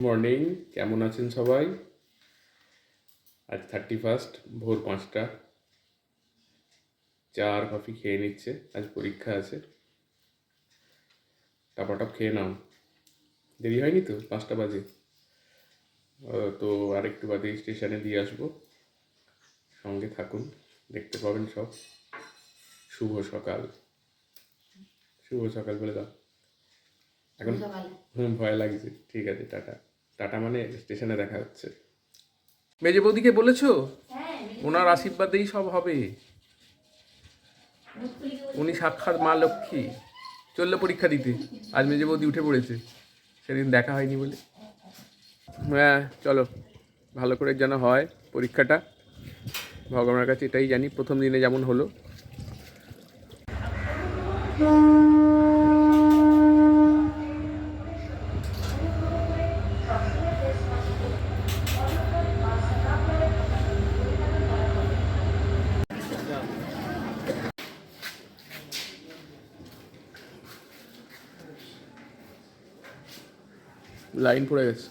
Morning, কেমন আছেন সবাই? আজ 31, ভোর 5টা। চা আর কফি খেয়ে নিচ্ছে, আজ পরীক্ষা আছে। টাপাটাপ খেয়ে নাও, দেরি হয়নি তো, 5টা বাজে। তো আর একটু বাদে স্টেশনে দিয়ে আসবো, সঙ্গে থাকুন, দেখতে পাবেন সব। শুভ সকাল, শুভ সকাল বলে দাও এখন। ভয় লাগছে, ঠিক আছে, টাটা। টাটা মানে স্টেশনে দেখা হচ্ছে। মেজে বৌদিকে বলেছো? ওনার আশীর্বাদেই সব হবে। উনি সাক্ষাৎ মা লক্ষ্মী। চললো পরীক্ষা দিতে, আজ মেজে বৌদি উঠে পড়েছে, সেদিন দেখা হয়নি বলে। হ্যাঁ চলো, ভালো করে যেন হয় পরীক্ষাটা, ভগবানের কাছে এটাই জানি, প্রথম দিনে যেমন হলো। লাইন পড়ে গেছে।